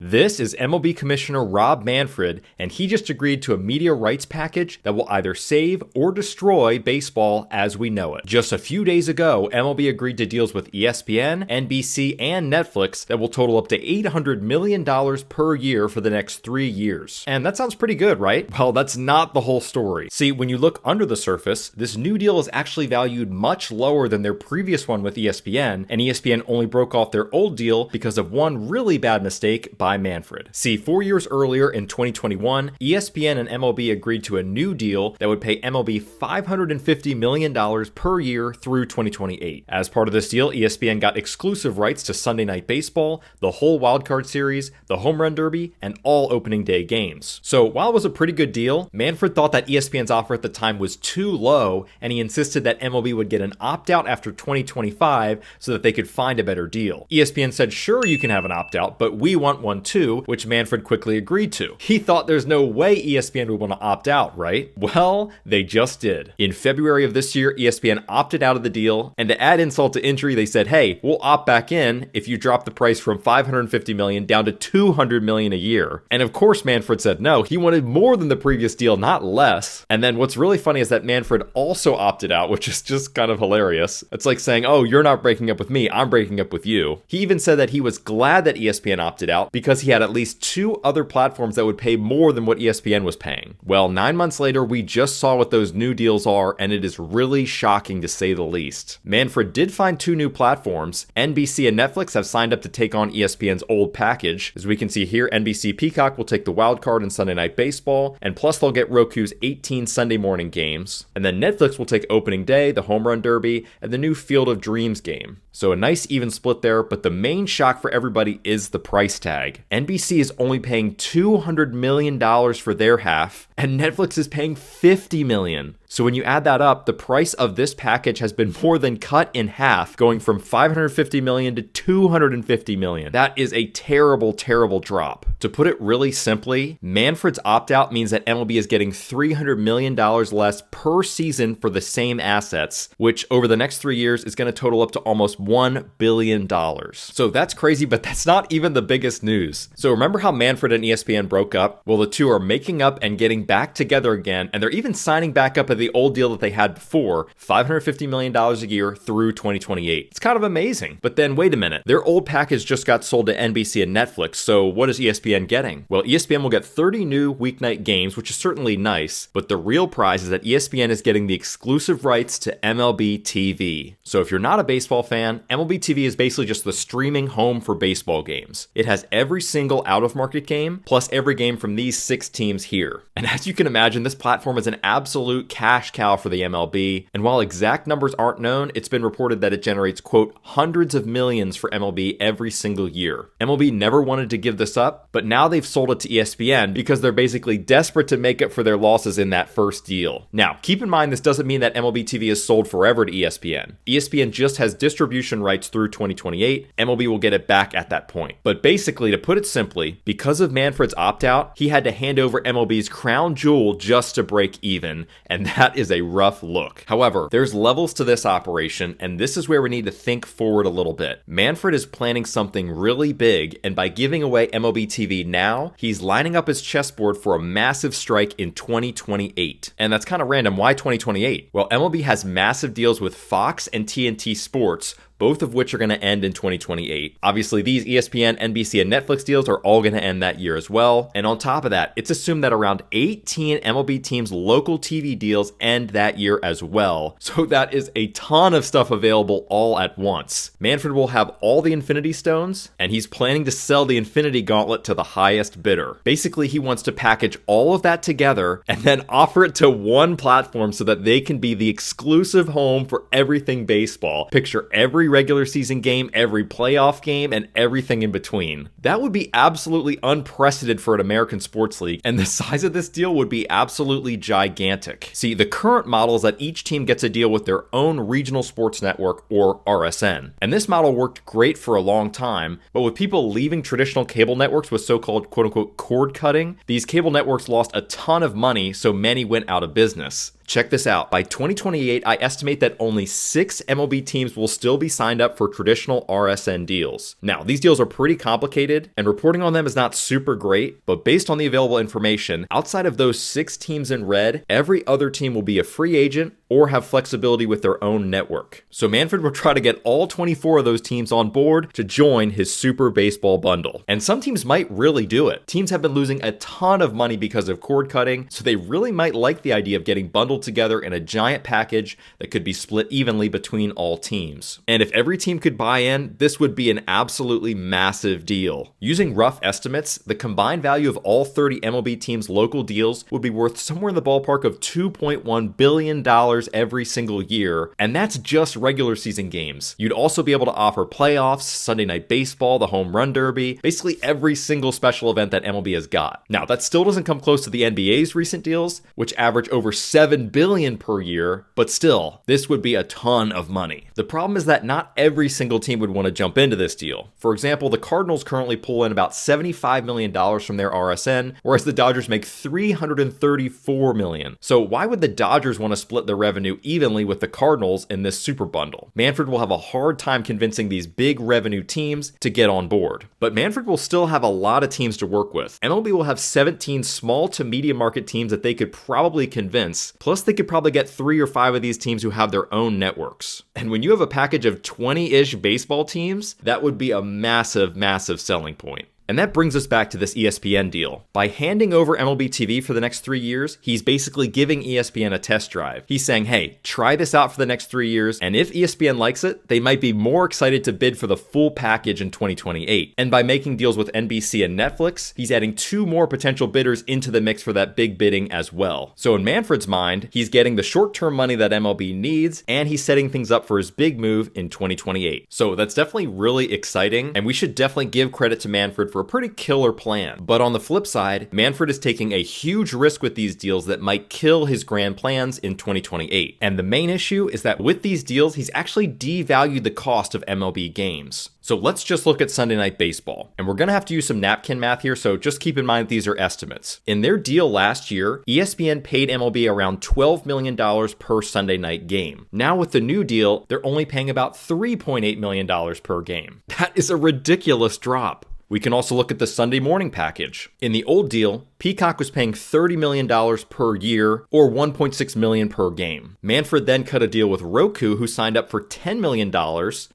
This is MLB Commissioner Rob Manfred, and he just agreed to a media rights package that will either save or destroy baseball as we know it. Just a few days ago, MLB agreed to deals with ESPN, NBC, and Netflix that will total up to $800 million per year for the next 3 years. And that sounds pretty good, right? Well, that's not the whole story. See, when you look under the surface, this new deal is actually valued much lower than their previous one with ESPN, and ESPN only broke off their old deal because of one really bad mistake by Manfred. See, 4 years earlier in 2021, ESPN and MLB agreed to a new deal that would pay MLB $550 million per year through 2028. As part of this deal, ESPN got exclusive rights to Sunday Night Baseball, the whole wildcard series, the Home Run Derby, and all opening day games. So while it was a pretty good deal, Manfred thought that ESPN's offer at the time was too low, and he insisted that MLB would get an opt-out after 2025 so that they could find a better deal. ESPN said, sure, you can have an opt-out, but we want one too, which Manfred quickly agreed to. He thought there's no way ESPN would want to opt out, right? Well, they just did. In February of this year, ESPN opted out of the deal, and to add insult to injury, they said, hey, we'll opt back in if you drop the price from $550 million down to $200 million a year. And of course, Manfred said no. He wanted more than the previous deal, not less. And then what's really funny is that Manfred also opted out, which is just kind of hilarious. It's like saying, oh, you're not breaking up with me, I'm breaking up with you. He even said that he was glad that ESPN opted out because he had at least 2 other platforms that would pay more than what ESPN was paying. Well, 9 months later, we just saw what those new deals are, and it is really shocking to say the least. Manfred did find 2 new platforms. NBC and Netflix have signed up to take on ESPN's old package. As we can see here, NBC Peacock will take the wild card in Sunday Night Baseball, and plus they'll get Roku's 18 Sunday morning games. And then Netflix will take opening day, the Home Run Derby, and the new Field of Dreams game. So a nice even split there, but the main shock for everybody is the price tag. NBC is only paying $200 million for their half, and Netflix is paying $50 million. So when you add that up, the price of this package has been more than cut in half, going from $550 million to $250 million. That is a terrible, terrible drop. To put it really simply, Manfred's opt-out means that MLB is getting $300 million less per season for the same assets, which over the next 3 years is going to total up to almost $1 billion. So that's crazy, but that's not even the biggest news. So remember how Manfred and ESPN broke up? Well, the two are making up and getting back together again, and they're even signing back up at the old deal that they had before, $550 million a year through 2028. It's kind of amazing. But then wait a minute, their old package just got sold to NBC and Netflix, so what is ESPN getting? Well, ESPN will get 30 new weeknight games, which is certainly nice, but the real prize is that ESPN is getting the exclusive rights to MLB TV. So if you're not a baseball fan, MLB TV is basically just the streaming home for baseball games. It has every single out-of-market game, plus every game from these 6 teams here. And as you can imagine, this platform is an absolute cash cow for the MLB, and while exact numbers aren't known, it's been reported that it generates, quote, hundreds of millions for MLB every single year. MLB never wanted to give this up, but now they've sold it to ESPN because they're basically desperate to make up for their losses in that first deal. Now, keep in mind this doesn't mean that MLB TV is sold forever to ESPN. ESPN just has distribution rights through 2028. MLB will get it back at that point. But basically, to put it simply, because of Manfred's opt-out, he had to hand over MLB's crown jewel just to break even, and that is a rough look. However, there's levels to this operation, and this is where we need to think forward a little bit. Manfred is planning something really big, and by giving away MLB TV now, he's lining up his chessboard for a massive strike in 2028. And that's kind of random. Why 2028? Well, MLB has massive deals with Fox and TNT Sports, both of which are going to end in 2028. Obviously, these ESPN, NBC, and Netflix deals are all going to end that year as well. And on top of that, it's assumed that around 18 MLB teams' local TV deals end that year as well. So that is a ton of stuff available all at once. Manfred will have all the Infinity Stones, and he's planning to sell the Infinity Gauntlet to the highest bidder. Basically, he wants to package all of that together and then offer it to one platform so that they can be the exclusive home for everything baseball. Picture every regular season game, every playoff game, and everything in between. That would be absolutely unprecedented for an American sports league, and the size of this deal would be absolutely gigantic. See, the current model is that each team gets a deal with their own regional sports network, or RSN. And this model worked great for a long time, but with people leaving traditional cable networks with so-called quote-unquote cord cutting, these cable networks lost a ton of money, so many went out of business. Check this out. By 2028, I estimate that only 6 MLB teams will still be signed up for traditional RSN deals. Now, these deals are pretty complicated, and reporting on them is not super great, but based on the available information, outside of those 6 teams in red, every other team will be a free agent or have flexibility with their own network. So Manfred will try to get all 24 of those teams on board to join his Super Baseball bundle. And some teams might really do it. Teams have been losing a ton of money because of cord cutting, so they really might like the idea of getting bundled together in a giant package that could be split evenly between all teams. And if every team could buy in, this would be an absolutely massive deal. Using rough estimates, the combined value of all 30 MLB teams' local deals would be worth somewhere in the ballpark of $2.1 billion every single year, and that's just regular season games. You'd also be able to offer playoffs, Sunday Night Baseball, the Home Run Derby, basically every single special event that MLB has got. Now, that still doesn't come close to the NBA's recent deals, which average over $7 billion per year, but still, this would be a ton of money. The problem is that not every single team would want to jump into this deal. For example, the Cardinals currently pull in about $75 million from their RSN, whereas the Dodgers make $334 million. So why would the Dodgers want to split the revenue evenly with the Cardinals in this super bundle? Manfred will have a hard time convincing these big revenue teams to get on board. But Manfred will still have a lot of teams to work with. MLB will have 17 small to medium market teams that they could probably convince, plus they could probably get 3 or 5 of these teams who have their own networks. And when you have a package of 20-ish baseball teams, that would be a massive, massive selling point. And that brings us back to this ESPN deal. By handing over MLB TV for the next 3 years, he's basically giving ESPN a test drive. He's saying, hey, try this out for the next 3 years, and if ESPN likes it, they might be more excited to bid for the full package in 2028. And by making deals with NBC and Netflix, he's adding 2 more potential bidders into the mix for that big bidding as well. So in Manfred's mind, he's getting the short-term money that MLB needs, and he's setting things up for his big move in 2028. So that's definitely really exciting, and we should definitely give credit to Manfred for a pretty killer plan. But on the flip side, Manfred is taking a huge risk with these deals that might kill his grand plans in 2028. And the main issue is that with these deals, he's actually devalued the cost of MLB games. So let's just look at Sunday Night Baseball. And we're going to have to use some napkin math here, so just keep in mind that these are estimates. In their deal last year, ESPN paid MLB around $12 million per Sunday night game. Now with the new deal, they're only paying about $3.8 million per game. That is a ridiculous drop. We can also look at the Sunday morning package. In the old deal, Peacock was paying $30 million per year or $1.6 million per game. Manfred then cut a deal with Roku, who signed up for $10 million.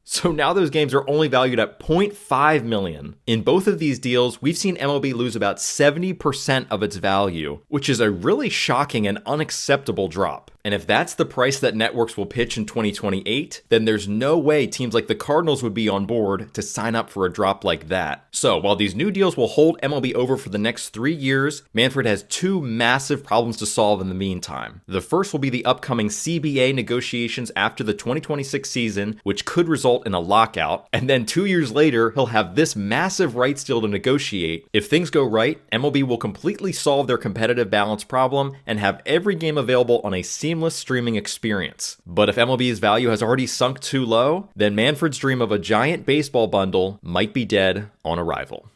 So now those games are only valued at $0.5 million. In both of these deals, we've seen MLB lose about 70% of its value, which is a really shocking and unacceptable drop. And if that's the price that networks will pitch in 2028, then there's no way teams like the Cardinals would be on board to sign up for a drop like that. So while these new deals will hold MLB over for the next 3 years, Manfred has 2 massive problems to solve in the meantime. The first will be the upcoming CBA negotiations after the 2026 season, which could result in a lockout. And then 2 years later, he'll have this massive rights deal to negotiate. If things go right, MLB will completely solve their competitive balance problem and have every game available on a seamless streaming experience. But if MLB's value has already sunk too low, then Manfred's dream of a giant baseball bundle might be dead on arrival.